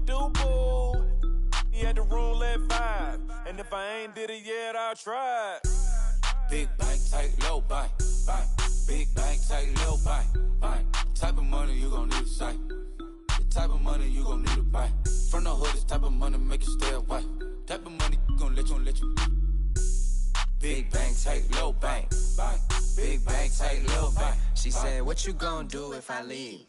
do, boo? He had the roulette vibe, and if I ain't did it yet, I'll try. Big bank, tight, low bank, bank. Big bank, tight, low bank, bank. Type of money you gon' need to sight. The type of money you gon' need to buy. From the hood, this type of money make you stay away. Type of money gon' let you. Big bank, tight, low bank, bank. Big bank, tight, low bank. She said, what you gon' do if I leave?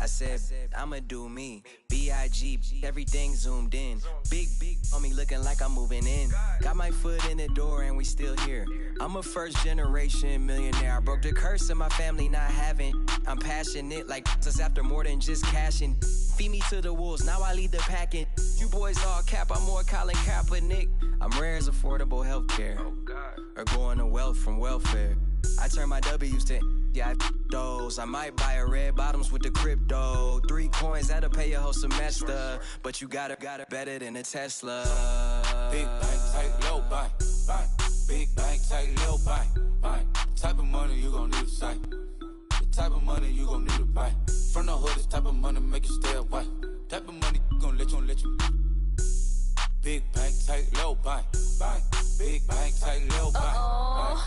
I said, I'ma do me. B.I.G. Everything zoomed in. Big on me looking like I'm moving in. Got my foot in the door and we still here. I'm a first generation millionaire. I broke the curse of my family not having. I'm passionate like us after more than just cashing. Feed me to the wolves, now I lead the packing. You boys all cap, I'm more Colin Kaepernick. I'm rare as affordable healthcare. Or going to wealth from welfare. I turn my W's to those. I might buy a red bottoms with the crypto. 3 coins, that'll pay your whole semester. But you got it better than a Tesla. Big bank, tight, low bank, bank. Big bank, tight, low bank, bank. Type of money you gon' need to sight. The type of money you gon' need to buy. From the hood, this type of money make you stay away. Type of money gon' let you. Big bank, tight, low bank, bank. Big bank, tight, low bank, bank.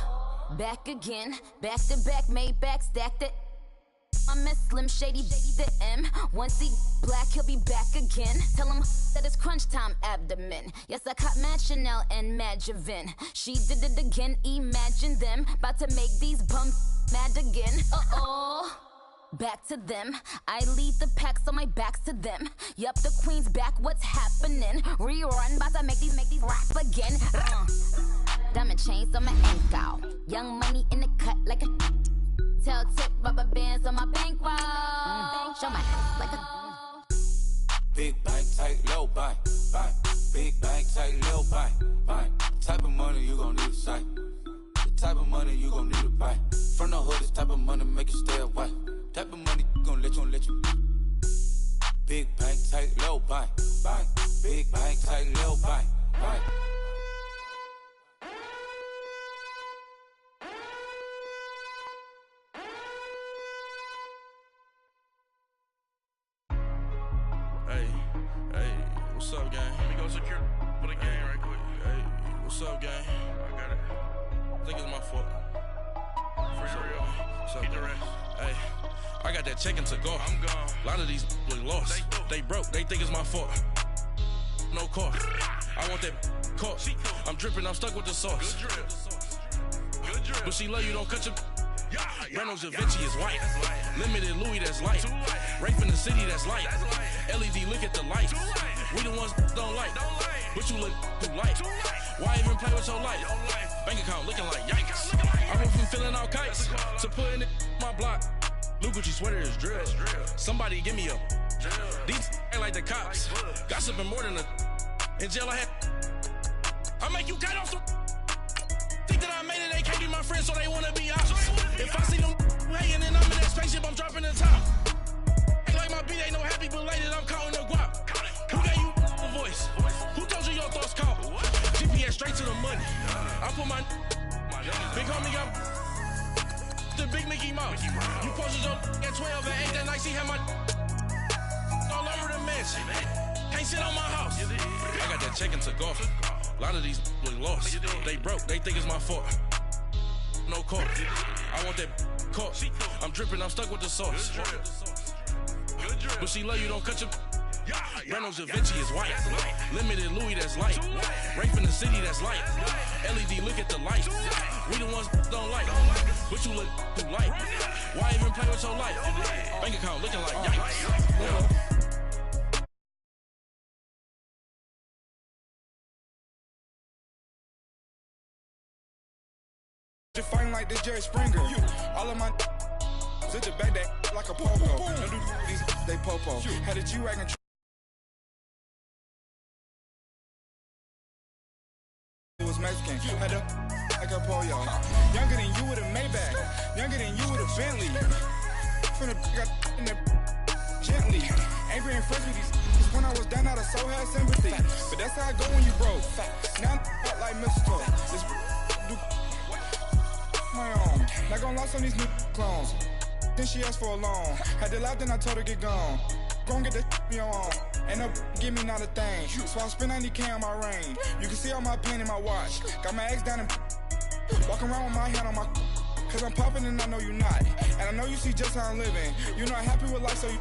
Back again, back to back, made back, stacked it. I miss Slim Shady, the M. Once he black, he'll be back again. Tell him that it's crunch time abdomen. Yes, I caught Mad Chanel and Mad Javin. She did it again, imagine them. About to make these bums mad again. Back to them. I lead the pack, so my back's to them. Yup, the queen's back, what's happening? Rerun, about to make these rap again. Diamond chains on my ankle. Young money in the cut like a tail tip, rubber bands on my bankroll. Show my ass like a Big bank, tight, low bank, bank. Big bank, tight, low bank, bank. Type of money you gon' need to sight. The type of money you gon' need to buy. From the hood, this type of money make you stay away. Type of money gon' let you. Big bank, tight, low bank, bank. Big bank, tight, low bank, bank. Hey, what's up, gang? Let me go secure for the game right quick. Hey, what's up, gang? I got it. I think it's my fault. For real. What's up, the rest. Hey, I got that check-in to go. I'm gone. A lot of these look lost. They broke. They think it's my fault. No car. I want that caught. I'm dripping. I'm stuck with the sauce. Good drip. But she love you. Don't cut your. Reynolds Da Vinci is white. Limited Louis, that's light. Rape in the city, that's light. LED, look at the lights. We the ones don't like. But you look too light. Why even play with your life? Bank account looking like yikes. I went from filling out kites to putting it my block. Blue Gucci sweater is drill. Somebody give me a. These ain't like the cops. Gossiping more than a. In jail I had. I make you cut off some. Think that I made it, they can't be my friends, so they wanna be out. If I see them hating and I'm in that spaceship, I'm dropping the top. Ain't like my beat ain't no happy, but later I'm counting the guap. Who gave you the voice? Who told you your thoughts count? GPS straight to the money. I put my big homie got the big Mickey Mouse. You posted your at 12 and 8 that night, she had my all over the mansion. Can't sit on my house. I got that check-in to golf. A lot of these look lost. They broke, they think it's my fault. No car. I want that caught. I'm dripping, I'm stuck with the sauce. But she love you, don't cut your. Reynolds Da Vinci is white. Limited Louis, that's light. Rape in the city, that's light. LED, look at the lights. We the ones don't like. But you look too light. Why even play with your life? Bank account looking like yikes. Just fighting like this Jerry Springer. All of my such a bag that like a popo. Don't do these they popo. Had a G-Wagon. Was Mexican. Had a like a pollo. Younger than you with a Maybach. Younger than you with a Bentley. From the got in the gently. Angry and fresh with these. When I was down out of soul had sympathy. But that's how I go when you broke. Now I'm like mistletoe. This do my own. Not gonna lost on these new clones. Then she asked for a loan. Had to laugh, then I told her get gone. Gon' get that me on. Ain't no give me not a thing. So I spend 90K on my ring. You can see all my pain in my watch. Got my ex down and walking around with my hand on my. Cause I'm popping and I know you not. And I know you see just how I'm living. You not happy with life, so you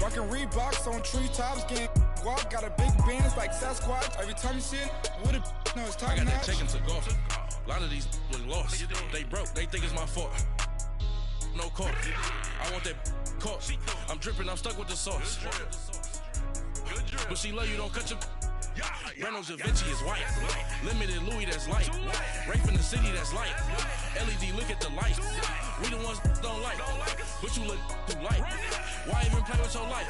rockin' Reeboks on treetops, getting guap. Got a big band, it's like Sasquatch. Every time you see it, with it, no, it's top I got notch. that taken to golf. A lot of these was lost. They broke, they think it's my fault. No court. I want that caught. I'm dripping, I'm stuck with the sauce. But she love you, don't cut your. Reynolds Da Vinci is white. Limited Louis, that's light. Rape in the city, that's light. LED, look at the light. We the ones don't like. But you look too light. Why even play with your life?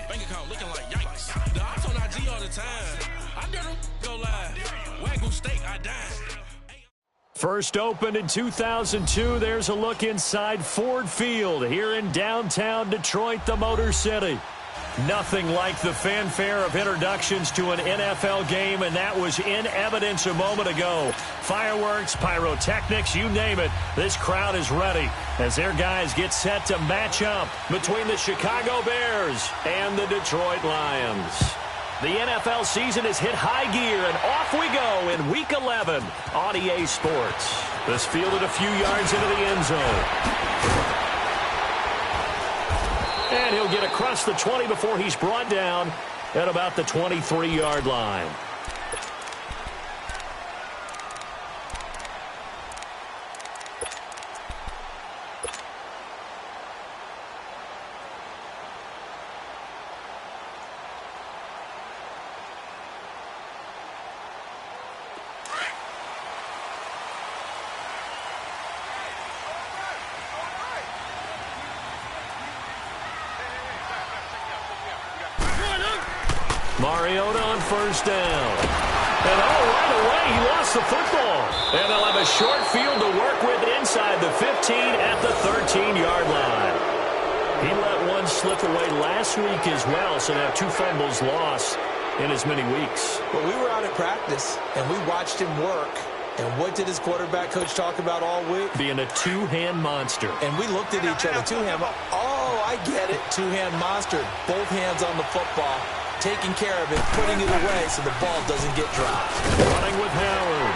Bank account looking like yikes. The ops on IG all the time. I dare them go live. Wagyu steak, I died. First opened in 2002, there's a look inside Ford Field here in downtown Detroit, the Motor City. Nothing like the fanfare of introductions to an NFL game, and that was in evidence a moment ago. Fireworks, pyrotechnics, you name it. This crowd is ready as their guys get set to match up between the Chicago Bears and the Detroit Lions. The NFL season has hit high gear, and off we go in Week 11 on EA Sports. This fielded a few yards into the end zone. And he'll get across the 20 before he's brought down at about the 23-yard line. Mariota on first down. And right away, he lost the football. And they'll have a short field to work with inside the 15 at the 13-yard line. He let one slip away last week as well, so now 2 fumbles lost in as many weeks. Well, we were out at practice, and we watched him work. And what did his quarterback coach talk about all week? Being a two-hand monster. And we looked at each other. Two-hand. Oh, I get it. Two-hand monster. Both hands on the football. Taking care of it, putting it away so the ball doesn't get dropped. Running with Howard.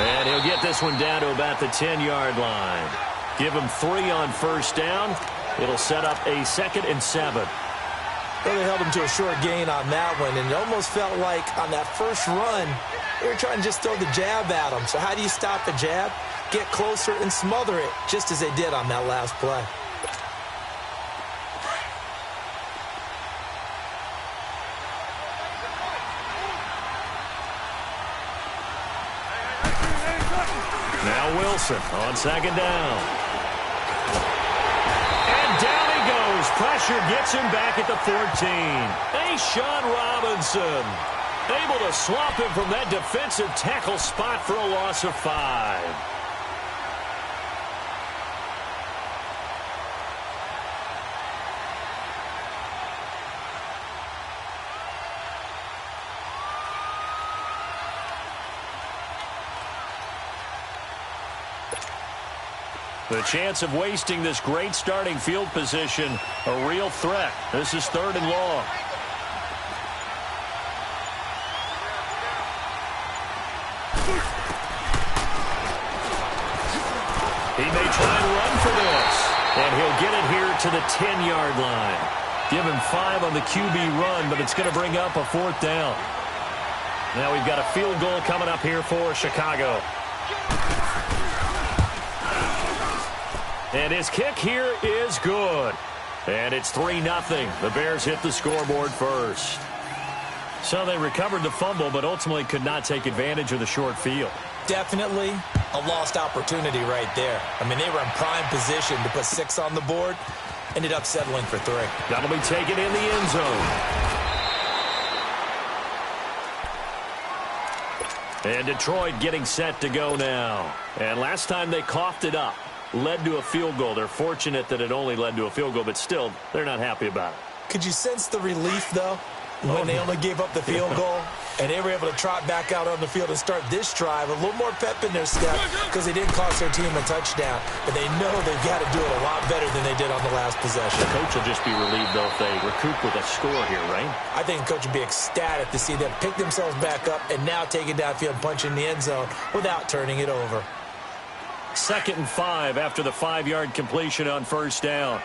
And he'll get this one down to about the 10-yard line. Give him 3 on first down. It'll set up a 2nd and 7. Well, they held him to a short gain on that one, and it almost felt like on that first run, they were trying to just throw the jab at him. So how do you stop a jab? Get closer and smother it, just as they did on that last play. Wilson on 2nd down. And down he goes. Pressure gets him back at the 14. Hey, Sean Robinson able to swamp him from that defensive tackle spot for a loss of 5. The chance of wasting this great starting field position, a real threat. This is 3rd and long. He may try and run for this. And he'll get it here to the 10-yard line. Give him 5 on the QB run, but it's going to bring up a 4th down. Now we've got a field goal coming up here for Chicago. And his kick here is good. And it's 3-0. The Bears hit the scoreboard first. So they recovered the fumble, but ultimately could not take advantage of the short field. Definitely a lost opportunity right there. I mean, they were in prime position to put 6 on the board. Ended up settling for 3. That'll be taken in the end zone. And Detroit getting set to go now. And last time they coughed it up. Led to a field goal. They're fortunate that it only led to a field goal, but still, they're not happy about it. Could you sense the relief, though, when they only gave up the field goal? And they were able to trot back out on the field and start this drive. A little more pep in their step because they didn't cost their team a touchdown. But they know they've got to do it a lot better than they did on the last possession. The coach will just be relieved, though, if they recoup with a score here, right? I think the coach would be ecstatic to see them pick themselves back up and now take it downfield, punch in the end zone without turning it over. 2nd and 5 after the 5-yard completion on first down.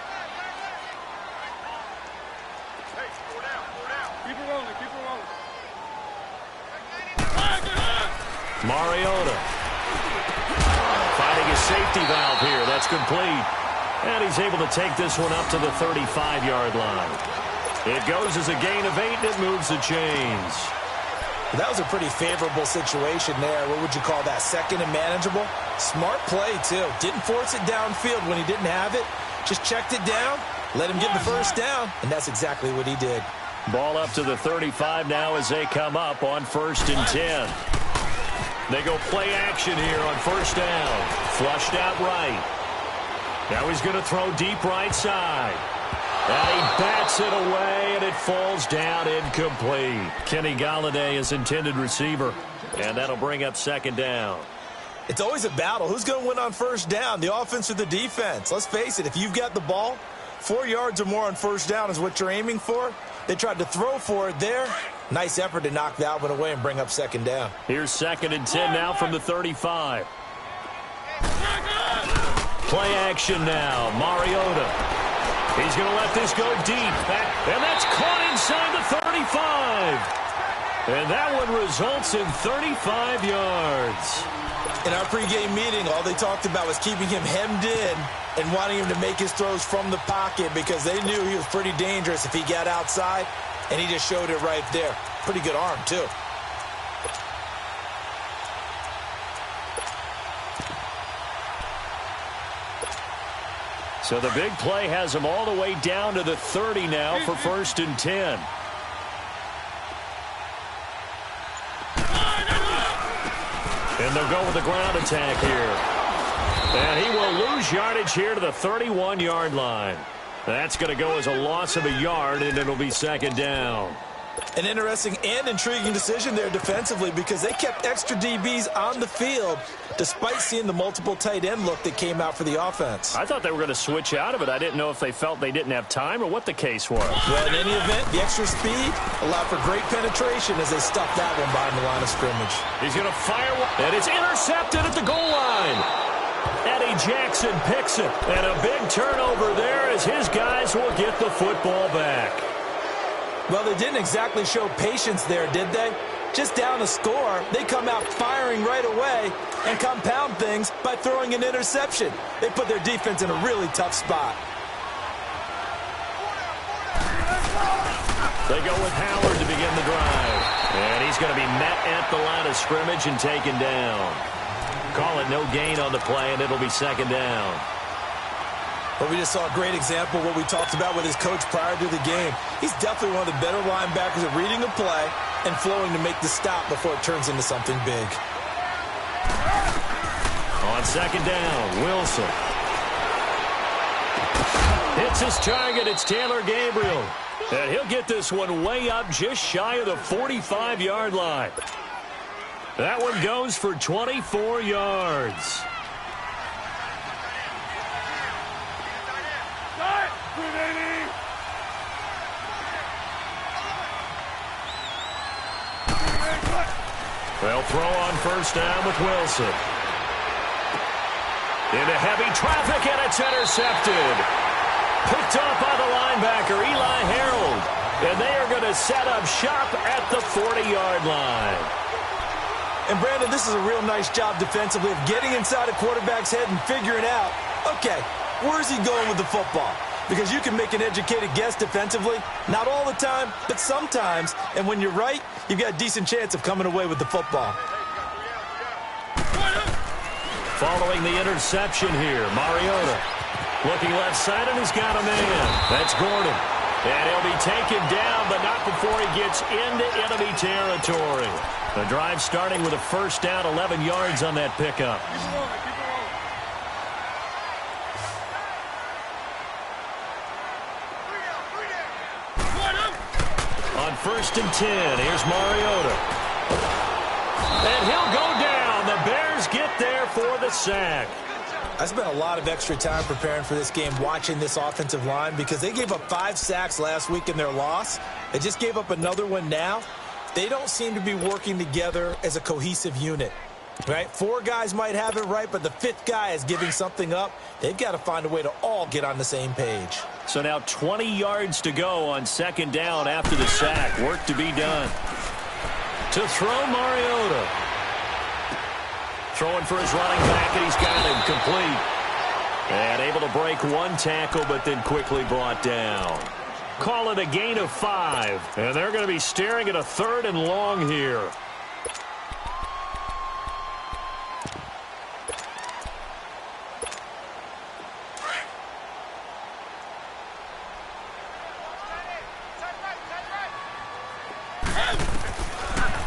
Mariota finding his safety valve here. That's complete. And he's able to take this one up to the 35-yard line. It goes as a gain of 8, and it moves the chains. That was a pretty favorable situation there. What would you call that? 2nd and manageable? Smart play, too. Didn't force it downfield when he didn't have it. Just checked it down, let him get the first down, and that's exactly what he did. Ball up to the 35 now as they come up on 1st and 10. They go play action here on first down. Flushed out right. Now he's going to throw deep right side. And he bats it away, and it falls down incomplete. Kenny Galladay is intended receiver, and that'll bring up 2nd down. It's always a battle. Who's going to win on first down, the offense or the defense? Let's face it, if you've got the ball, 4 yards or more on first down is what you're aiming for. They tried to throw for it there. Nice effort to knock that one away and bring up 2nd down. Here's 2nd and 10 now from the 35. Play action now. Mariota. He's going to let this go deep. And that's caught inside the 35. And that one results in 35 yards. In our pregame meeting, all they talked about was keeping him hemmed in and wanting him to make his throws from the pocket because they knew he was pretty dangerous if he got outside, and he just showed it right there. Pretty good arm, too. So the big play has him all the way down to the 30 now for 1st and 10. And they'll go with the ground attack here. And he will lose yardage here to the 31-yard line. That's going to go as a loss of a yard, and it'll be 2nd down. An interesting and intriguing decision there defensively because they kept extra DBs on the field despite seeing the multiple tight end look that came out for the offense. I thought they were going to switch out of it. I didn't know if they felt they didn't have time or what the case was. Well, in any event, the extra speed allowed for great penetration as they stuffed that one behind the line of scrimmage. He's going to fire one, and it's intercepted at the goal line. Eddie Jackson picks it, and a big turnover there as his guys will get the football back. Well, they didn't exactly show patience there, did they? Just down a score, they come out firing right away and compound things by throwing an interception. They put their defense in a really tough spot. They go with Howard to begin the drive. And he's going to be met at the line of scrimmage and taken down. Call it no gain on the play, and it'll be 2nd down. But we just saw a great example of what we talked about with his coach prior to the game. He's definitely one of the better linebackers at reading a play and flowing to make the stop before it turns into something big. On 2nd down, Wilson. Hits his target. It's Taylor Gabriel. And he'll get this one way up just shy of the 45-yard line. That one goes for 24 yards. They'll throw on first down with Wilson. Into heavy traffic, and it's intercepted. Picked off by the linebacker, Eli Harold. And they are going to set up shop at the 40-yard line. And, Brandon, this is a real nice job defensively of getting inside a quarterback's head and figuring out, okay, where's he going with the football? Because you can make an educated guess defensively. Not all the time, but sometimes. And when you're right, you've got a decent chance of coming away with the football. Following the interception here, Mariota. Looking left side, and he's got a man. That's Gordon. And he'll be taken down, but not before he gets into enemy territory. The drive starting with a first down, 11 yards on that pickup. On 1st and 10, here's Mariota. And he'll go down. The Bears get there for the sack. I spent a lot of extra time preparing for this game, watching this offensive line, because they gave up 5 sacks last week in their loss. They just gave up another one now. They don't seem to be working together as a cohesive unit, right? 4 guys might have it right, but the 5th guy is giving something up. They've got to find a way to all get on the same page. So now 20 yards to go on 2nd down after the sack. Work to be done. To throw, Mariota. Throwing for his running back, and he's got him complete. And able to break 1 tackle, but then quickly brought down. Call it a gain of 5. And they're going to be staring at a 3rd and long here.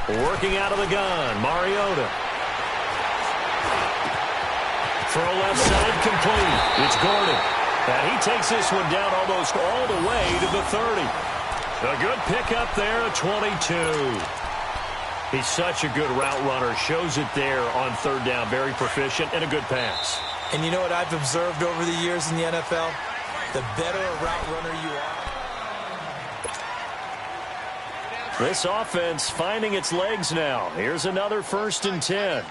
Working out of the gun, Mariota. Throw left side complete. It's Gordon. And he takes this one down almost all the way to the 30. A good pickup there at 22. He's such a good route runner. Shows it there on 3rd down. Very proficient and a good pass. And you know what I've observed over the years in the NFL? The better a route runner you are. This offense finding its legs now. Here's another 1st and 10.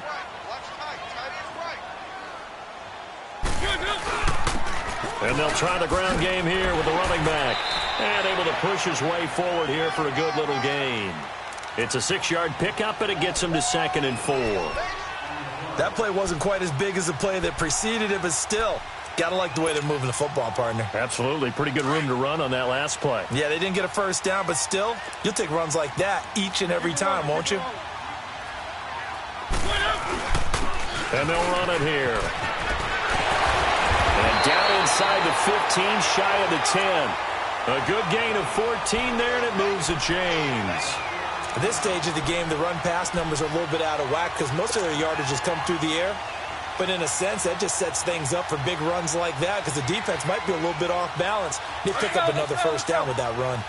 And they'll try the ground game here with the running back. And able to push his way forward here for a good little gain. It's a 6-yard pickup, and it gets him to 2nd and 4. That play wasn't quite as big as the play that preceded it, but still, got to like the way they're moving the football, partner. Absolutely. Pretty good room to run on that last play. Yeah, they didn't get a 1st down, but still, you'll take runs like that each and every time, won't you? And they'll run it here. And down inside the 15, shy of the 10. A good gain of 14 there, and it moves the chains. At this stage of the game, the run-pass numbers are a little bit out of whack because most of their yardage has come through the air. But in a sense, that just sets things up for big runs like that because the defense might be a little bit off balance. They pick up another 1st down with that run.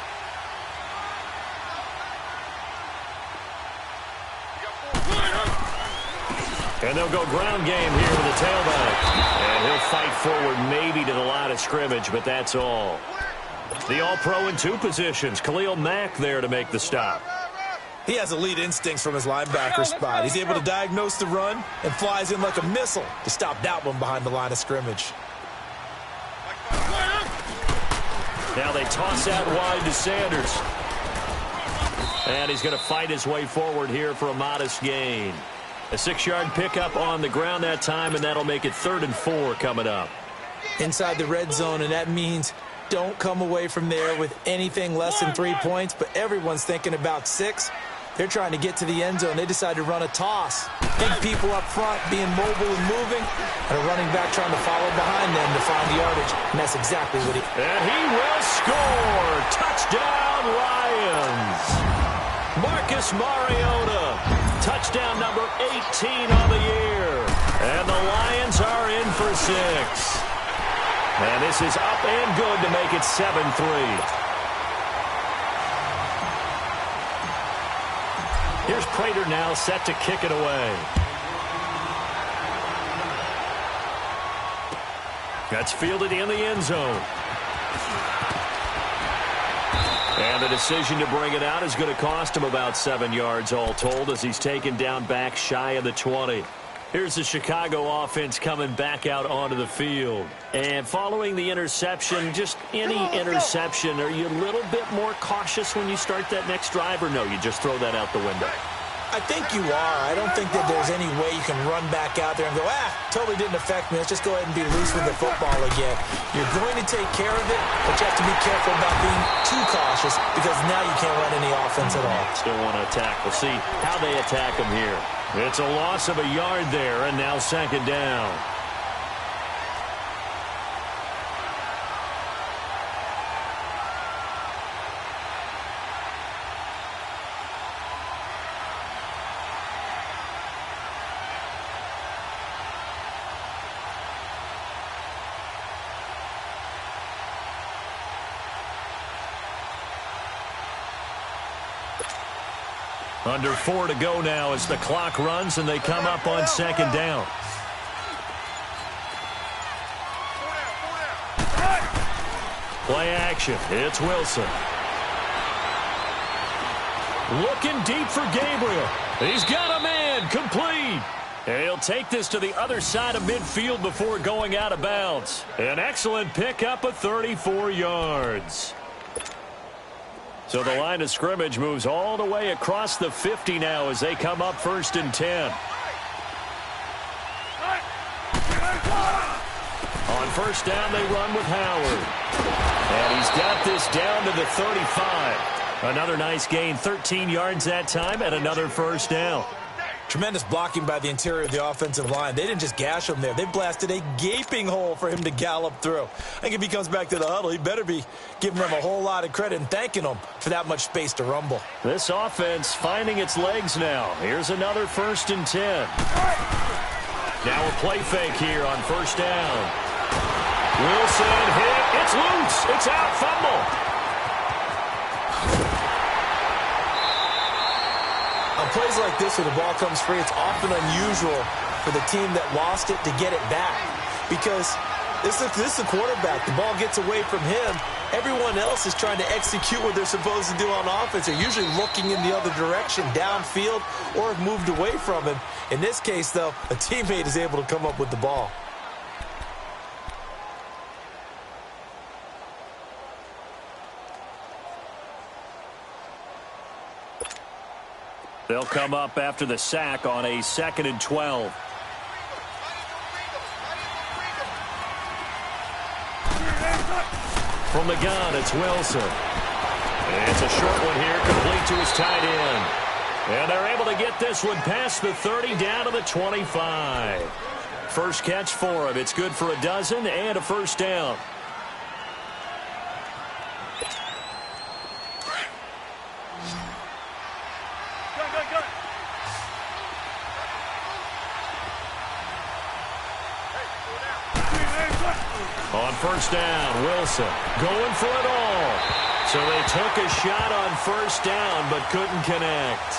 And they'll go ground game here with the tailback. And he'll fight forward maybe to the line of scrimmage, but that's all. The All-Pro in 2 positions. Khalil Mack there to make the stop. He has elite instincts from his linebacker spot. He's able to diagnose the run and flies in like a missile to stop that one behind the line of scrimmage. Now they toss out wide to Sanders. And he's going to fight his way forward here for a modest gain. A 6-yard pickup on the ground that time, and that'll make it 3rd and 4 coming up. Inside the red zone, and that means don't come away from there with anything less than 3 points, but everyone's thinking about 6. They're trying to get to the end zone. They decide to run a toss. Big people up front being mobile and moving, and a running back trying to follow behind them to find the yardage, and that's exactly what he... And he will score! Touchdown, Lions! Marcus Mariota, touchdown number 18 on the year. And the Lions are in for 6. And this is up and good to make it 7-3. Here's Prater now set to kick it away. That's fielded in the end zone. And the decision to bring it out is going to cost him about 7 yards all told as he's taken down back shy of the 20. Here's the Chicago offense coming back out onto the field. And following the interception, just any interception, are you a little bit more cautious when you start that next drive, or no, you just throw that out the window? I think you are. I don't think that there's any way you can run back out there and go, totally didn't affect me. Let's just go ahead and be loose with the football again. You're going to take care of it, but you have to be careful about being too cautious because now you can't run any offense at all. Still want to attack. We'll see how they attack him here. It's a loss of a yard there, and now 2nd down. Under 4 to go now as the clock runs and they come up on second down. Play action. It's Wilson. Looking deep for Gabriel. He's got a man. Complete. And he'll take this to the other side of midfield before going out of bounds. An excellent pickup of 34 yards. So the line of scrimmage moves all the way across the 50 now as they come up 1st and 10. On 1st down, they run with Howard. And he's got this down to the 35. Another nice gain, 13 yards that time, and another 1st down. Tremendous blocking by the interior of the offensive line. They didn't just gash him there. They blasted a gaping hole for him to gallop through. I think if he comes back to the huddle, he better be giving them a whole lot of credit and thanking them for that much space to rumble. This offense finding its legs now. Here's another 1st and 10. Now a play fake here on 1st down. Wilson hit. It's loose. It's out. Fumble. On plays like this where the ball comes free, it's often unusual for the team that lost it to get it back. Because this is the quarterback. The ball gets away from him. Everyone else is trying to execute what they're supposed to do on offense. They're usually looking in the other direction, downfield, or have moved away from him. In this case, though, a teammate is able to come up with the ball. They'll come up after the sack on a 2nd and 12. From the gun, it's Wilson. It's a short one here, complete to his tight end. And they're able to get this one past the 30 down to the 25. First catch for him. It's good for a dozen and a 1st down. On 1st down, Wilson going for it all. So they took a shot on 1st down but couldn't connect.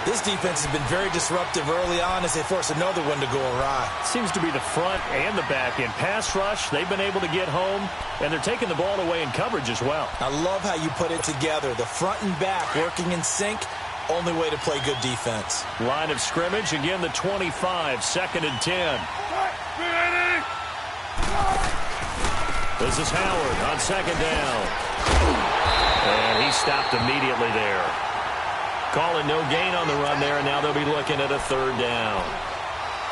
This defense has been very disruptive early on as they force another one to go awry. Seems to be the front and the back end. Pass rush, they've been able to get home, and they're taking the ball away in coverage as well. I love how you put it together. The front and back working in sync, only way to play good defense. Line of scrimmage, again the 25, 2nd and 10. This is Howard on 2nd down. And he stopped immediately there. Calling no gain on the run there, and now they'll be looking at a 3rd down.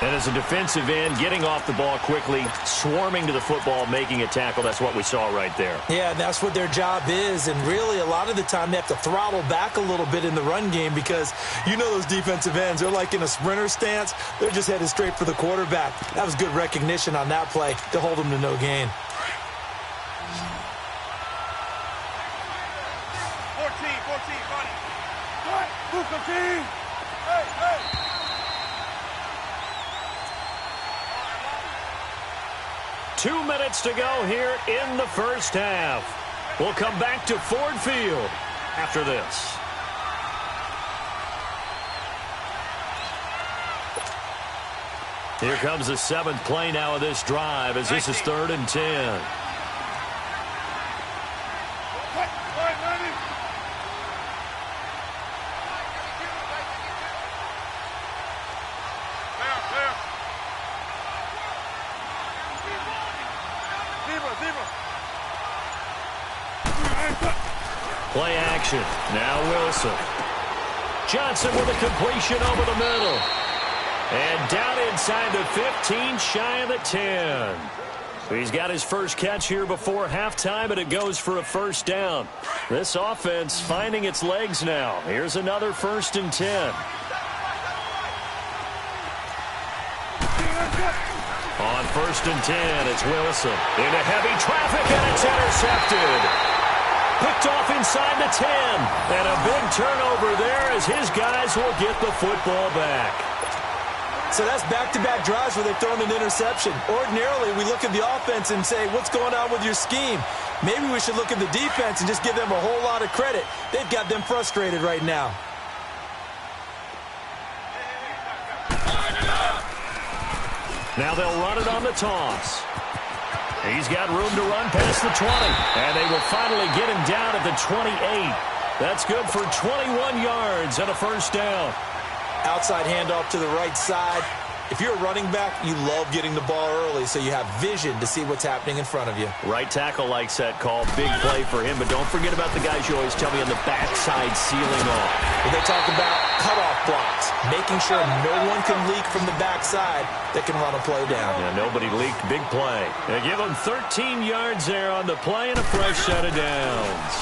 And as a defensive end, getting off the ball quickly, swarming to the football, making a tackle, that's what we saw right there. Yeah, and that's what their job is. And really, a lot of the time, they have to throttle back a little bit in the run game because you know those defensive ends, they're like in a sprinter stance. They're just headed straight for the quarterback. That was good recognition on that play to hold them to no gain. 2 minutes to go here in the 1st half. We'll come back to Ford Field after this. Here comes the 7th play now of this drive as this is 3rd and 10. Play action. Now Wilson. Johnson with a completion over the middle. And down inside the 15, shy of the 10. He's got his first catch here before halftime, and it goes for a 1st down. This offense finding its legs now. Here's another 1st and 10. On 1st and 10, it's Wilson. Into heavy traffic, and it's intercepted. Picked off inside the 10. And a big turnover there as his guys will get the football back. So that's back-to-back drives where they've thrown an interception. Ordinarily, we look at the offense and say, what's going on with your scheme? Maybe we should look at the defense and just give them a whole lot of credit. They've got them frustrated right now. Now they'll run it on the toss. He's got room to run past the 20. And they will finally get him down at the 28. That's good for 21 yards and a first down. Outside handoff to the right side. If you're a running back, you love getting the ball early so you have vision to see what's happening in front of you. Right tackle likes that call. Big play for him. But don't forget about the guys you always tell me on the backside sealing off. When they talk about cutoff blocks, making sure no one can leak from the backside that can run a play down. Yeah, nobody leaked. Big play. They give him 13 yards there on the play and a fresh set of downs.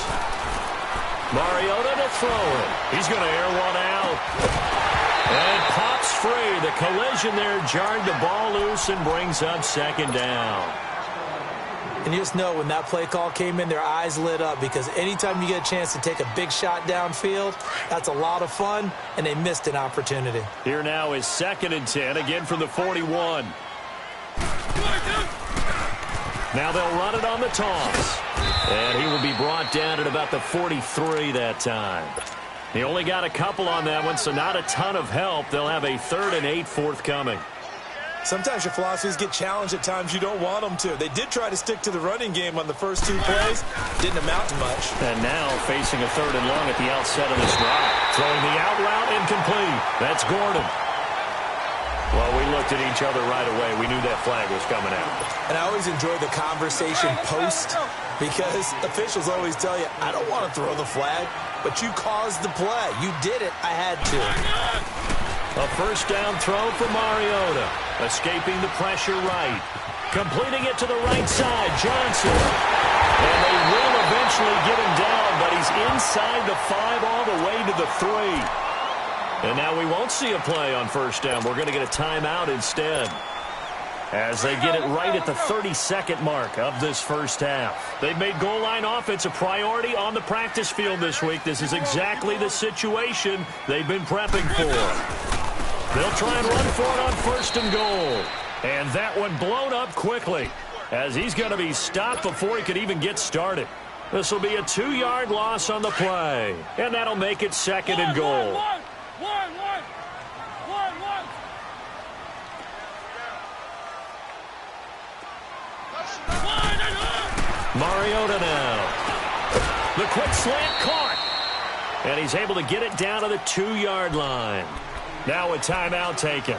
Mariota to throw it. He's going to air one out. And pops free. The collision there jarred the ball loose and brings up second down. And you just know when that play call came in, their eyes lit up because anytime you get a chance to take a big shot downfield, that's a lot of fun, and they missed an opportunity. Here now is 2nd and 10, again from the 41. Now they'll run it on the toss. And he will be brought down at about the 43 that time. He only got a couple on that one, so not a ton of help. They'll have a 3rd and 8 forthcoming. Sometimes your philosophies get challenged at times you don't want them to. They did try to stick to the running game on the first 2 plays. Didn't amount to much. And now facing a 3rd and long at the outset of this drive. Throwing the out route incomplete. That's Gordon. Well, we looked at each other right away. We knew that flag was coming out. And I always enjoy the conversation post because officials always tell you, I don't want to throw the flag, but you caused the play. You did it. I had to. A first down throw for Mariota. Escaping the pressure right. Completing it to the right side. Johnson. And they will eventually get him down, but he's inside the 5 all the way to the 3. And now we won't see a play on first down. We're going to get a timeout instead. As they get it right at the 32nd mark of this first half. They've made goal line offense a priority on the practice field this week. This is exactly the situation they've been prepping for. They'll try and run for it on 1st and goal. And that one blown up quickly as he's going to be stopped before he could even get started. This will be a 2-yard loss on the play. And that'll make it 2nd and goal. Mariota now. The quick slant caught. And he's able to get it down to the 2-yard line. Now a timeout taken.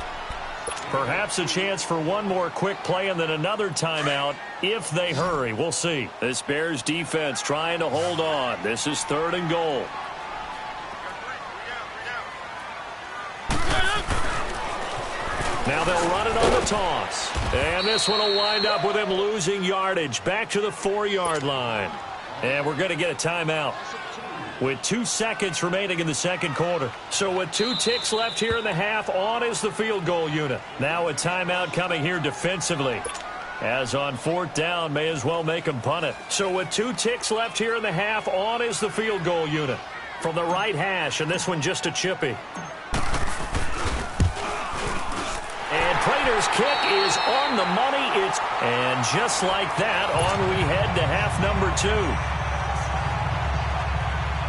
Perhaps a chance for one more quick play and then another timeout if they hurry. We'll see. This Bears defense trying to hold on. This is 3rd and goal. Now they'll run it on the toss. And this one will wind up with him losing yardage back to the 4-yard line. And we're going to get a timeout with 2 seconds remaining in the 2nd quarter. So with 2 ticks left here in the half, on is the field goal unit. Now a timeout coming here defensively. As on 4th down, may as well make him punt it. So with 2 ticks left here in the half, on is the field goal unit. From the right hash, and this one just a chippy. And Prater's kick is on the money. And just like that, on we head to half number 2.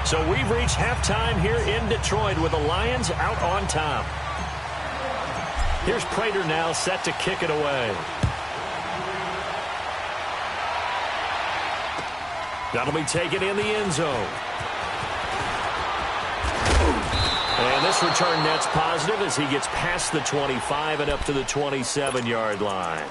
So we've reached halftime here in Detroit with the Lions out on top. Here's Prater now set to kick it away. That'll be taken in the end zone. And this return net's positive as he gets past the 25 and up to the 27-yard line.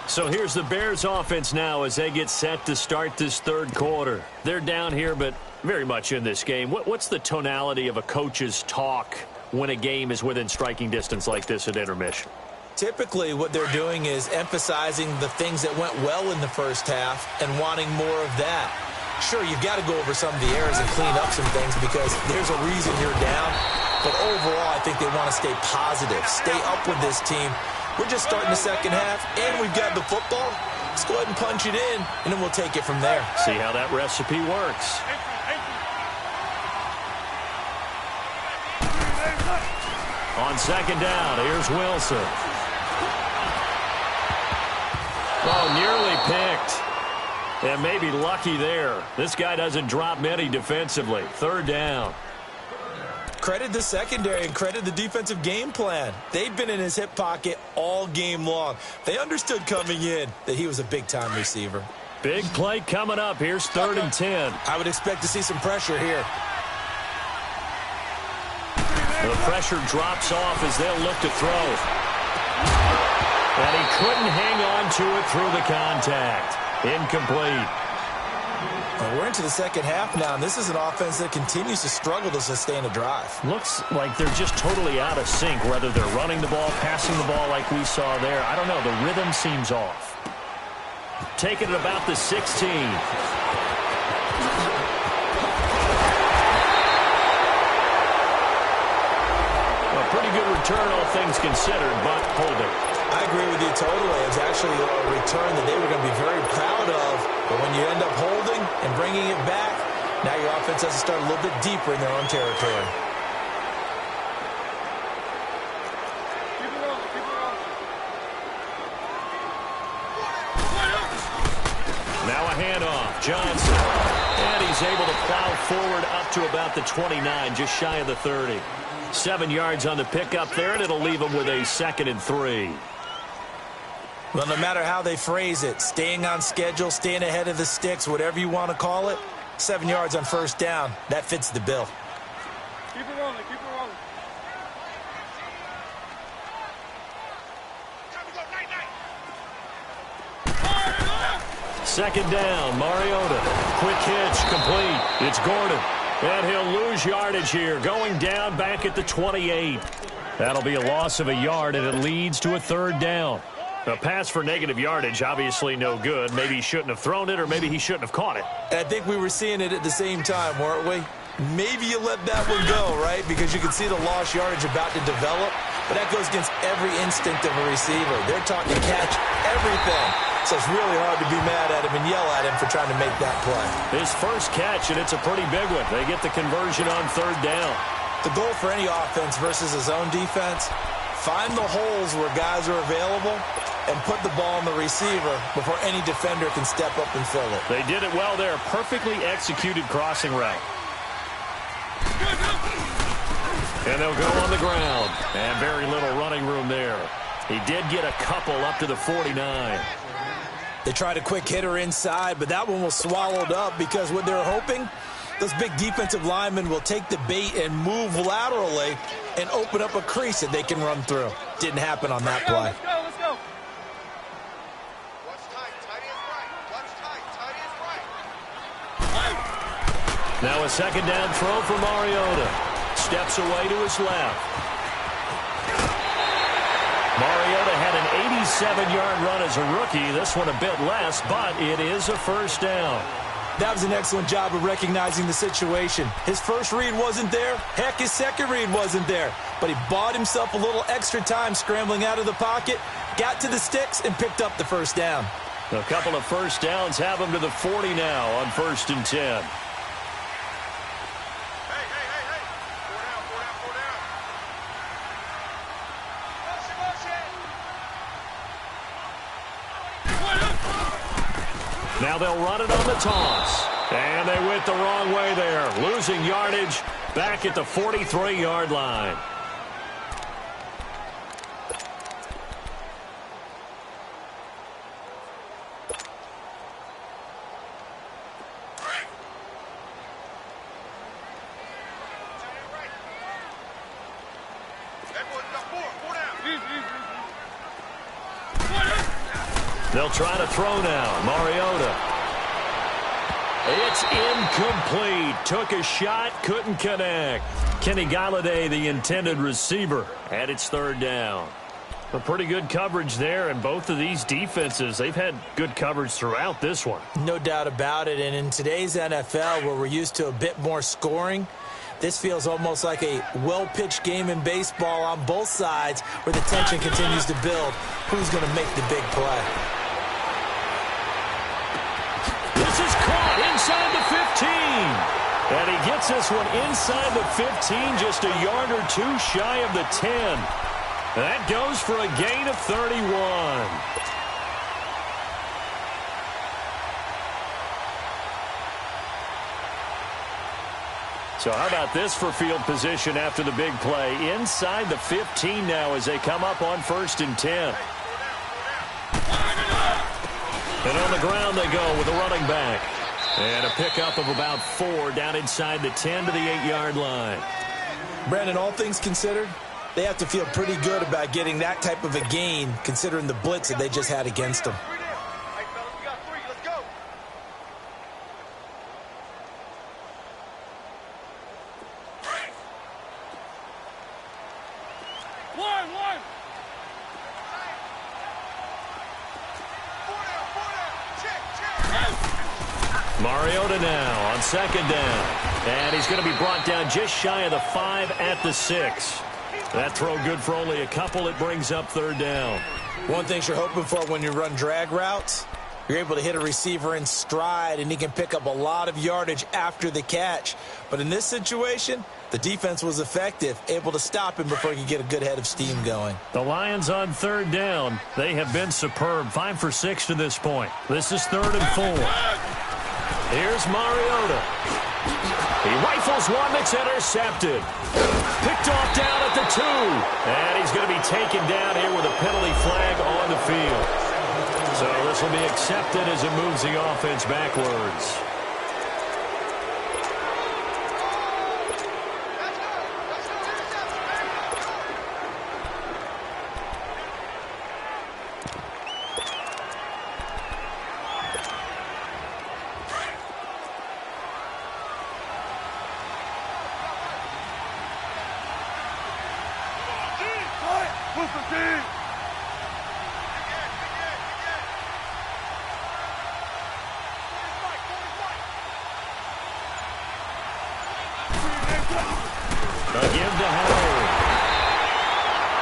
So here's the Bears offense now as they get set to start this 3rd quarter. They're down here, but very much in this game. What's the tonality of a coach's talk when a game is within striking distance like this at intermission? Typically, what they're doing is emphasizing the things that went well in the first half and wanting more of that. Sure, you've got to go over some of the errors and clean up some things because there's a reason you're down. But overall, I think they want to stay positive, stay up with this team. We're just starting the 2nd half, and we've got the football. Let's go ahead and punch it in, and then we'll take it from there. See how that recipe works. On 2nd down, here's Wilson. Oh, nearly picked. And maybe lucky there. This guy doesn't drop many defensively. 3rd down. Credit the secondary and credit the defensive game plan. They've been in his hip pocket all game long. They understood coming in that he was a big-time receiver. Big play coming up. Here's 3rd and 10. I would expect to see some pressure here. The pressure drops off as they'll look to throw. And he couldn't hang on to it through the contact. Incomplete. Well, we're into the second half now, and this is an offense that continues to struggle to sustain a drive. Looks like they're just totally out of sync, whether they're running the ball, passing the ball like we saw there. I don't know. The rhythm seems off. Taking it about the 16. A pretty good return, all things considered, but holding. I agree with you totally. It's actually a return that they were going to be very proud of. But when you end up holding and bringing it back, now your offense has to start a little bit deeper in their own territory. Now a handoff. Johnson. And he's able to plow forward up to about the 29, just shy of the 30. 7 yards on the pickup there, and it'll leave him with a 2nd and 3. Well, no matter how they phrase it, staying on schedule, staying ahead of the sticks, whatever you want to call it, 7 yards on 1st down, that fits the bill. Keep it rolling, keep it rolling. 2nd down, Mariota. Quick hitch, complete. It's Gordon. And he'll lose yardage here, going down back at the 28. That'll be a loss of a yard, and it leads to a 3rd down. A pass for negative yardage, obviously no good. Maybe he shouldn't have thrown it, or maybe he shouldn't have caught it. I think we were seeing it at the same time, weren't we? Maybe you let that one go, right? Because you can see the lost yardage about to develop. But that goes against every instinct of a receiver. They're talking catch everything. So it's really hard to be mad at him and yell at him for trying to make that play. His first catch, and it's a pretty big one. They get the conversion on 3rd down. The goal for any offense versus his own defense, find the holes where guys are available and put the ball on the receiver before any defender can step up and fill it. They did it well there. Perfectly executed crossing route. And they'll go on the ground. And very little running room there. He did get a couple up to the 49. They tried a quick hitter inside, but that one was swallowed up because what they're hoping, those big defensive linemen will take the bait and move laterally and open up a crease that they can run through. Didn't happen on that play. Let's go, let's go. Watch tight, tight is right. Watch tight, tight is right. Now a 2nd down throw for Mariota. Steps away to his left. Mariota had an 87-yard run as a rookie. This one a bit less, but it is a 1st down. That was an excellent job of recognizing the situation. His first read wasn't there. Heck, his second read wasn't there. But he bought himself a little extra time scrambling out of the pocket, got to the sticks, and picked up the 1st down. A couple of 1st downs have him to the 40 now on 1st and 10. Now they'll run it on the toss. And they went the wrong way there. Losing yardage back at the 43-yard line. They'll try to throw now. Mariota. It's incomplete. Took a shot, couldn't connect. Kenny Golladay, the intended receiver, and it's 3rd down. A pretty good coverage there, and both of these defenses, they've had good coverage throughout this one. No doubt about it, and in today's NFL, where we're used to a bit more scoring, this feels almost like a well-pitched game in baseball on both sides where the tension continues to build. Who's going to make the big play? This is caught inside the 15. And he gets this one inside the 15, just a yard or two shy of the 10. That goes for a gain of 31. So how about this for field position after the big play? Inside the 15 now as they come up on 1st and 10. And on the ground they go with a running back. And a pickup of about 4 down inside the 10 to the 8-yard line. Brandon, all things considered, they have to feel pretty good about getting that type of a gain considering the blitz that they just had against them. Mariota now on 2nd down. And he's going to be brought down just shy of the 5 at the 6. That throw good for only a couple. It brings up 3rd down. One thing you're hoping for when you run drag routes, you're able to hit a receiver in stride, and he can pick up a lot of yardage after the catch. But in this situation, the defense was effective, able to stop him before he could get a good head of steam going. The Lions on 3rd down. They have been superb. 5 for 6 to this point. This is 3rd and 4. Here's Mariota. He rifles one that's intercepted. Picked off down at the 2. And he's going to be taken down here with a penalty flag on the field. So this will be accepted as it moves the offense backwards.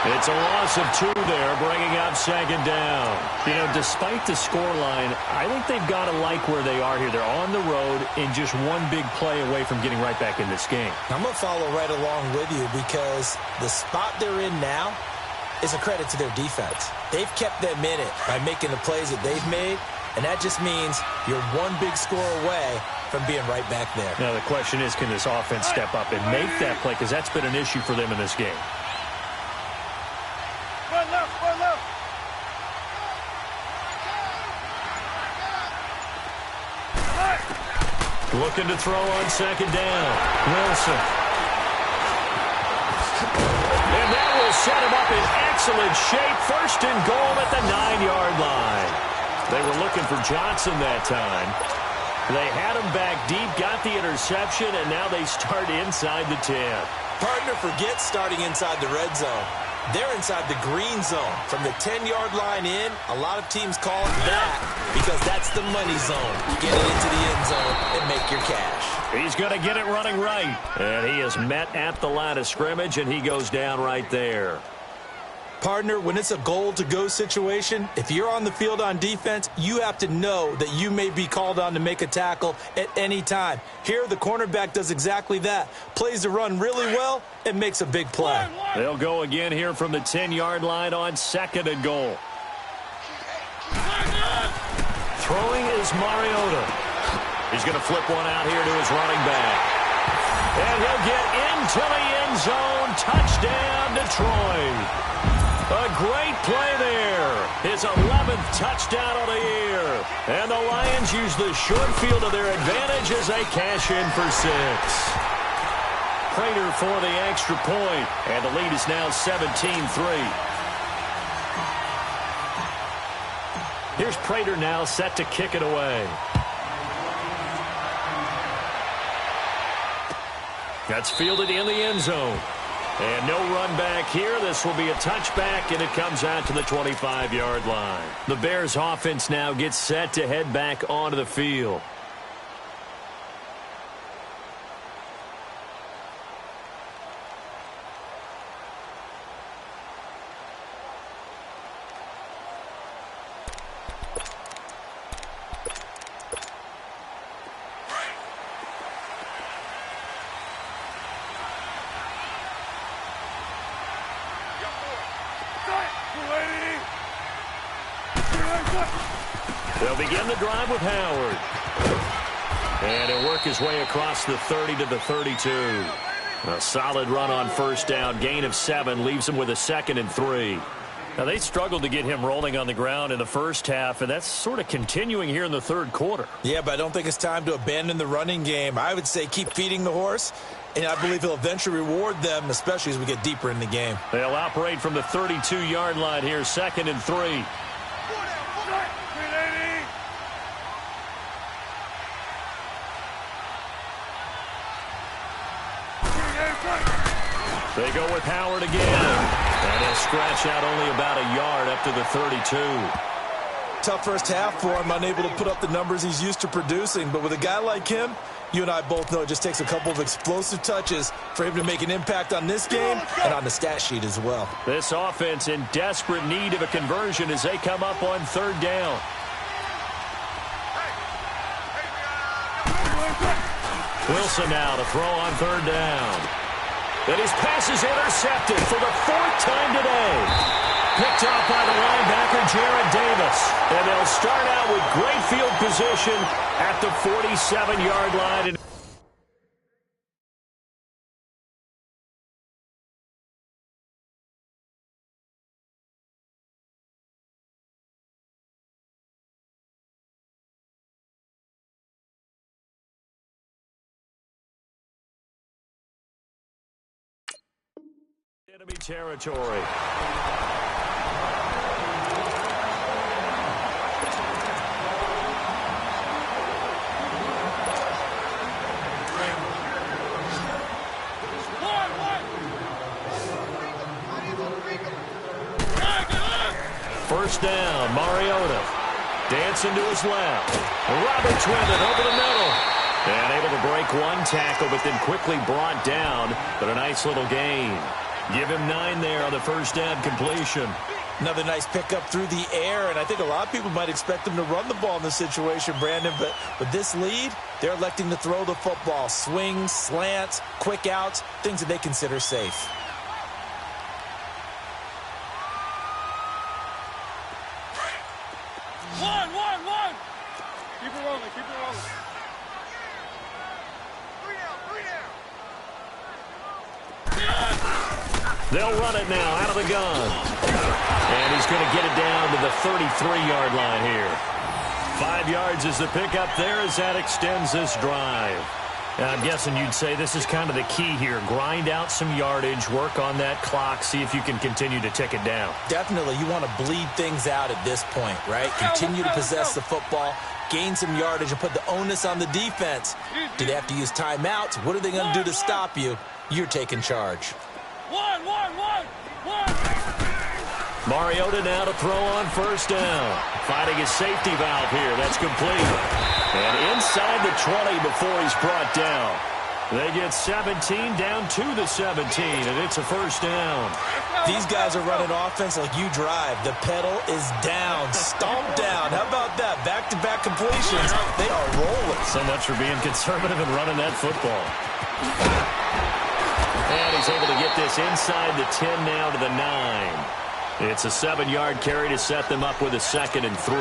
It's a loss of 2 there, bringing up 2nd down. You know, despite the scoreline, I think they've got to like where they are here. They're on the road and just one big play away from getting right back in this game. I'm going to follow right along with you because the spot they're in now is a credit to their defense. They've kept them in it by making the plays that they've made, and that just means you're one big score away from being right back there. Now, the question is, can this offense step up and make that play? Because that's been an issue for them in this game. Looking to throw on 2nd down. Wilson. And that will set him up in excellent shape. 1st and goal at the 9-yard line. They were looking for Johnson that time. They had him back deep, got the interception, and now they start inside the 10. Partner, forget starting inside the red zone. They're inside the green zone. From the 10-yard line in, a lot of teams call it that because that's the money zone. Get it into the end zone and make your cash. He's going to get it running right. And he is met at the line of scrimmage, and he goes down right there. Partner, when it's a goal-to-go situation, if you're on the field on defense, you have to know that you may be called on to make a tackle at any time. Here, the cornerback does exactly that. Plays the run really well and makes a big play. They'll go again here from the 10-yard line on 2nd and goal. Throwing is Mariota. He's going to flip one out here to his running back. And he'll get into the end zone. Touchdown, Detroit. A great play there. His 11th touchdown of the year. And the Lions use the short field to their advantage as they cash in for 6. Prater for the extra point. And the lead is now 17-3. Here's Prater now set to kick it away. That's fielded in the end zone. And no run back here. This will be a touchback, and it comes out to the 25-yard line. The Bears offense now gets set to head back onto the field. They'll begin the drive with Howard. And he'll work his way across the 30 to the 32. A solid run on first down. Gain of 7 leaves him with a 2nd and 3. Now, they struggled to get him rolling on the ground in the first half, and that's sort of continuing here in the third quarter. Yeah, but I don't think it's time to abandon the running game. I would say keep feeding the horse, and I believe he'll eventually reward them, especially as we get deeper in the game. They'll operate from the 32-yard line here, 2nd and 3. They go with Howard again. And he'll scratch out only about a yard up to the 32. Tough first half for him, unable to put up the numbers he's used to producing. But with a guy like him, you and I both know it just takes a couple of explosive touches for him to make an impact on this game and on the stat sheet as well. This offense in desperate need of a conversion as they come up on 3rd down. Wilson now to throw on 3rd down. And his pass is intercepted for the 4th time today. Picked off by the linebacker, Jarrett Davis. And they'll start out with great field position at the 47-yard line. Enemy territory. First down, Mariota. Dancing to his left. Roberts with it over the middle. And able to break one tackle, but then quickly brought down. But a nice little gain. Give him 9 there on the first down completion. Another nice pickup through the air, and I think a lot of people might expect them to run the ball in this situation, Brandon, but with this lead, they're electing to throw the football. Swings, slants, quick outs, things that they consider safe. One. Keep it rolling, keep it rolling. 3 down. They'll run it now out of the gun. And he's going to get it down to the 33-yard line here. 5 yards is the pickup there as that extends this drive. And I'm guessing you'd say this is kind of the key here. Grind out some yardage, work on that clock, see if you can continue to tick it down. Definitely. You want to bleed things out at this point, right? Continue to possess the football, gain some yardage, and put the onus on the defense. Do they have to use timeouts? What are they going to do to stop you? You're taking charge. One. Mariota now to throw on first down. Finding his safety valve here. That's complete. And inside the 20 before he's brought down. They get 17 down to the 17, and it's a first down. These guys are running offense like you drive. The pedal is down, stomped down. How about that? Back-to-back completions. They are rolling. So much for being conservative and running that football. And he's able to get this inside the 10 now to the 9. It's a 7-yard carry to set them up with a 2nd and 3.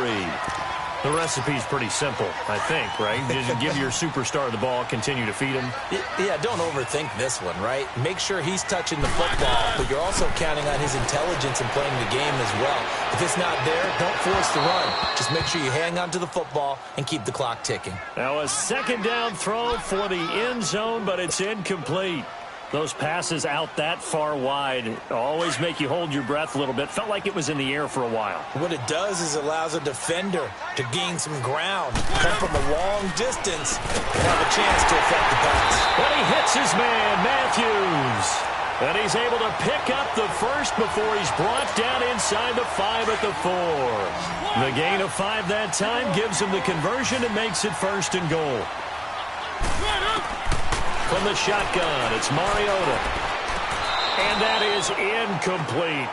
The recipe's pretty simple, I think, right? Just give your superstar the ball, continue to feed him. Yeah, don't overthink this one, right? Make sure he's touching the football, but you're also counting on his intelligence in playing the game as well. If it's not there, don't force the run. Just make sure you hang on to the football and keep the clock ticking. Now a 2nd down throw for the end zone, but it's incomplete. Those passes out that far wide always make you hold your breath a little bit. Felt like it was in the air for a while. What it does is allows a defender to gain some ground, come from a long distance, and have a chance to affect the pass. But he hits his man, Matthews. And he's able to pick up the first before he's brought down inside the 5 at the 4. The gain of 5 that time gives him the conversion and makes it 1st and goal. From the shotgun, it's Mariota. And that is incomplete.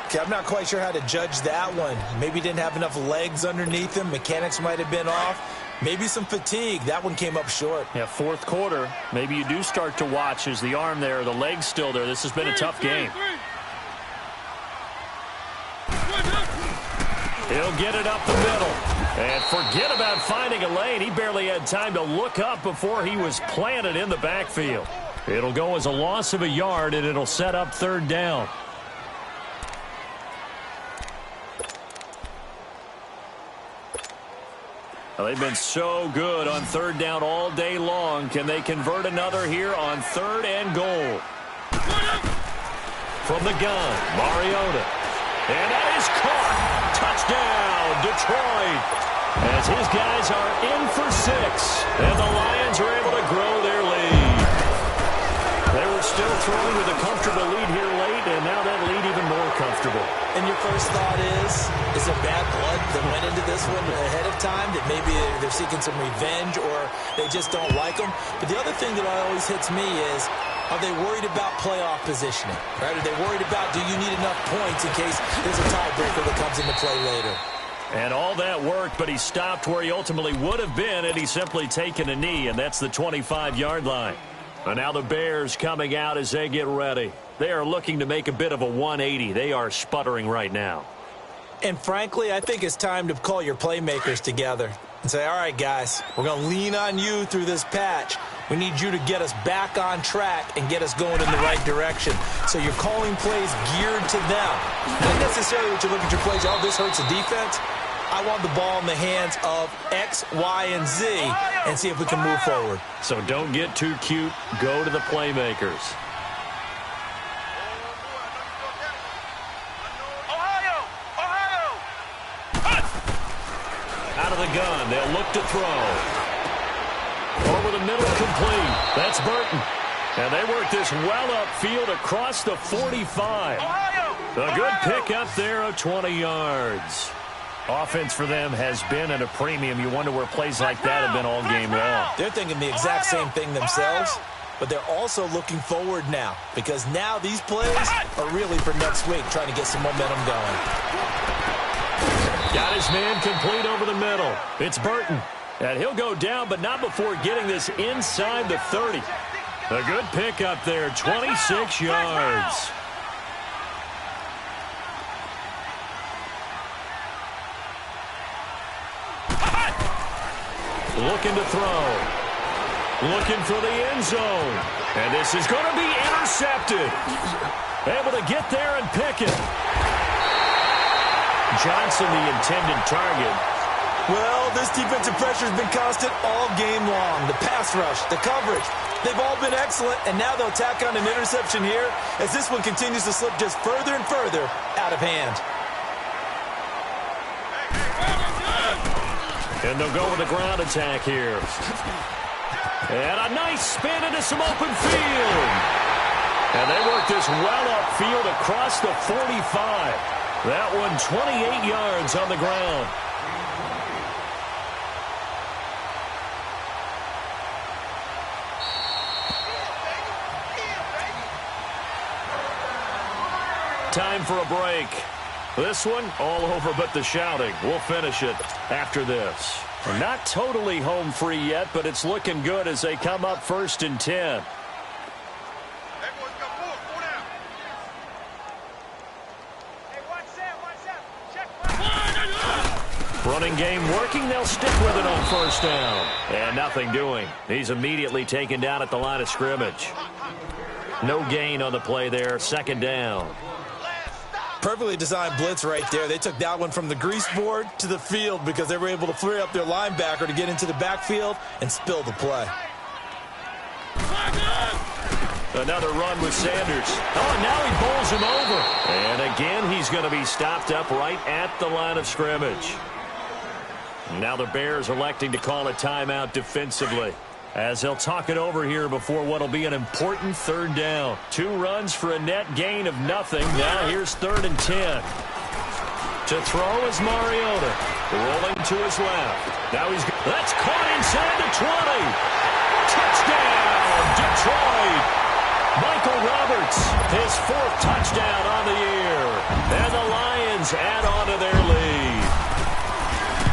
Okay, I'm not quite sure how to judge that one. Maybe he didn't have enough legs underneath him. Mechanics might have been off. Maybe some fatigue. That one came up short. Yeah, 4th quarter. Maybe you do start to watch. Is the arm there, the leg's still there? This has been a tough game. He'll get it up the middle. And forget about finding a lane. He barely had time to look up before he was planted in the backfield. It'll go as a loss of a yard, and it'll set up third down. Well, they've been so good on third down all day long. Can they convert another here on third and goal? From the gun, Mariota. And that is caught. Touchdown, Detroit. As his guys are in for 6. And the Lions are able to grow their lead. They were still throwing with a comfortable lead here late, and now that lead even more comfortable. And your first thought is there bad blood that went into this one ahead of time, that maybe they're seeking some revenge or they just don't like them? But the other thing that always hits me is, are they worried about playoff positioning? Right? Are they worried about, do you need enough points in case there's a tiebreaker that comes into play later? And all that worked, but he stopped where he ultimately would have been had he simply taken a knee, and that's the 25-yard line. And now the Bears coming out as they get ready. They are looking to make a bit of a 180. They are sputtering right now. And frankly, I think it's time to call your playmakers together and say, all right, guys, we're going to lean on you through this patch. We need you to get us back on track and get us going in the right direction. So you're calling plays geared to them. Not necessarily what you look at your plays, oh, this hurts the defense. I want the ball in the hands of X, Y, and Z and see if we can move forward. So don't get too cute. Go to the playmakers. Out of the gun, they'll look to throw. Over the middle, complete. That's Burton. And they work this well upfield across the 45. A good pick up there of 20 yards. Offense for them has been at a premium. You wonder where plays like that have been all game long. They're thinking the exact same thing themselves, but they're also looking forward now because now these plays are really for next week, trying to get some momentum going. Got his man complete over the middle. It's Burton. And he'll go down, but not before getting this inside the 30. A good pick up there, 26 yards. Looking to throw. Looking for the end zone. And this is going to be intercepted. Able to get there and pick it. Johnson, the intended target. Well, this defensive pressure has been constant all game long. The pass rush, the coverage, they've all been excellent, and now they'll tack on an interception here as this one continues to slip just further and further out of hand. And they'll go with a ground attack here. And a nice spin into some open field. And they work this well upfield across the 45. That one 28 yards on the ground. Time for a break. This one, all over but the shouting. We'll finish it after this. We're not totally home free yet, but it's looking good as they come up 1st and 10. Running game working. They'll stick with it on 1st down. And nothing doing. He's immediately taken down at the line of scrimmage. No gain on the play there. 2nd down. Perfectly designed blitz right there. They took that one from the grease board to the field because they were able to free up their linebacker to get into the backfield and spill the play. Another run with Sanders. Oh, and now he bowls him over. And again, he's going to be stopped up right at the line of scrimmage. Now the Bears electing to call a timeout defensively, as they'll talk it over here before what will be an important 3rd down. 2 runs for a net gain of nothing. Now here's 3rd and 10. To throw is Mariota. Rolling to his left. Now that's caught inside the 20. Touchdown, Detroit. Michael Roberts, his 4th touchdown on the year. And the Lions add on to their lead.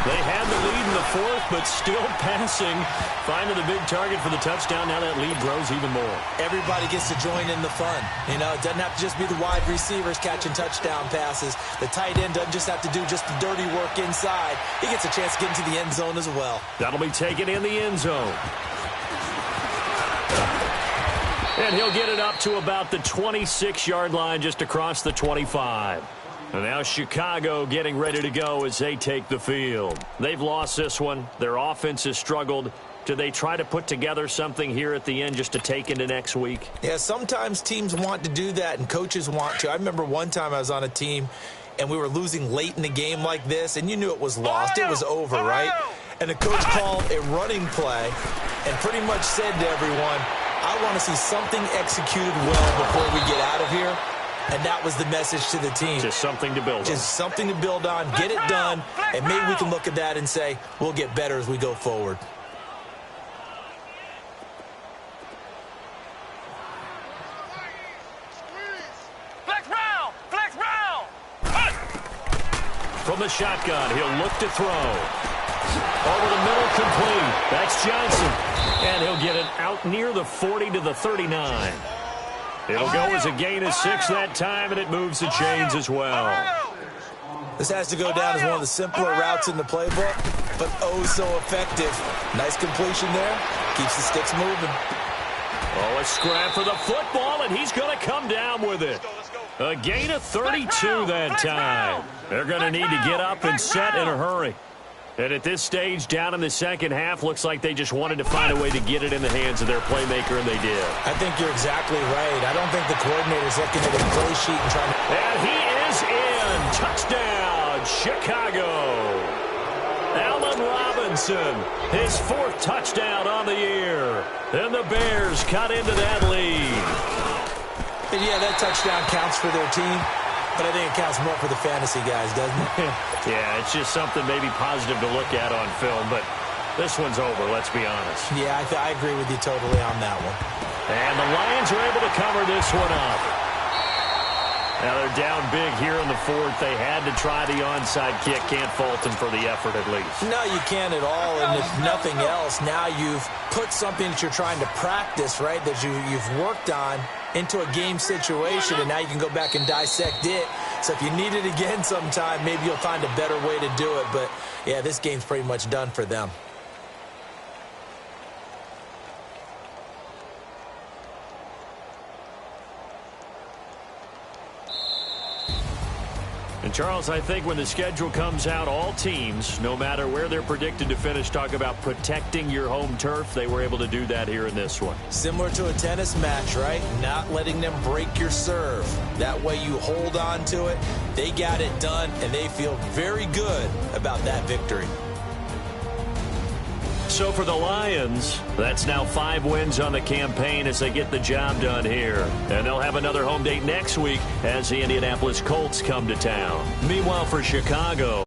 They had the lead in the fourth, but still passing. Finding the big target for the touchdown. Now that lead grows even more. Everybody gets to join in the fun. You know, it doesn't have to just be the wide receivers catching touchdown passes. The tight end doesn't just have to do just the dirty work inside. He gets a chance to get into the end zone as well. That'll be taken in the end zone. And he'll get it up to about the 26-yard line, just across the 25. And now Chicago getting ready to go as they take the field. They've lost this one. Their offense has struggled. Do they try to put together something here at the end just to take into next week? Yeah, sometimes teams want to do that and coaches want to. I remember one time I was on a team and we were losing late in the game like this, and you knew it was lost. It was over, right? And the coach called a running play and pretty much said to everyone, I want to see something executed well before we get out of here. And that was the message to the team. Just something to build on. Just something to build on, get it done, and maybe we can look at that and say, we'll get better as we go forward. Flex round! Flex round! From the shotgun, he'll look to throw. Over the middle, complete. That's Johnson. And he'll get it out near the 40 to the 39. It'll go as a gain of 6 that time, and it moves the chains as well. This has to go down as one of the simpler routes in the playbook, but oh so effective. Nice completion there. Keeps the sticks moving. Oh, a scrap for the football, and he's going to come down with it. A gain of 32 that time. They're going to need to get up and set in a hurry. And at this stage, down in the second half, looks like they just wanted to find a way to get it in the hands of their playmaker, and they did. I think you're exactly right. I don't think the coordinator's looking at his play sheet and trying to... And he is in. Touchdown, Chicago. Allen Robinson, his 4th touchdown on the year. And the Bears cut into that lead. And yeah, that touchdown counts for their team. But I think it counts more for the fantasy guys, doesn't it? Yeah, it's just something maybe positive to look at on film, but this one's over, let's be honest. Yeah, I agree with you totally on that one. And the Lions are able to cover this one up. Now they're down big here in the 4th. They had to try the onside kick. Can't fault them for the effort at least. No, you can't at all. And if nothing else, now you've put something that you're trying to practice, right, that you've worked on into a game situation, and now you can go back and dissect it. So if you need it again sometime, maybe you'll find a better way to do it. But, yeah, this game's pretty much done for them. And, Charles, I think when the schedule comes out, all teams, no matter where they're predicted to finish, talk about protecting your home turf. They were able to do that here in this one. Similar to a tennis match, right? Not letting them break your serve. That way you hold on to it. They got it done, and they feel very good about that victory. So for the Lions, that's now 5 wins on the campaign as they get the job done here. And they'll have another home date next week as the Indianapolis Colts come to town. Meanwhile, for Chicago...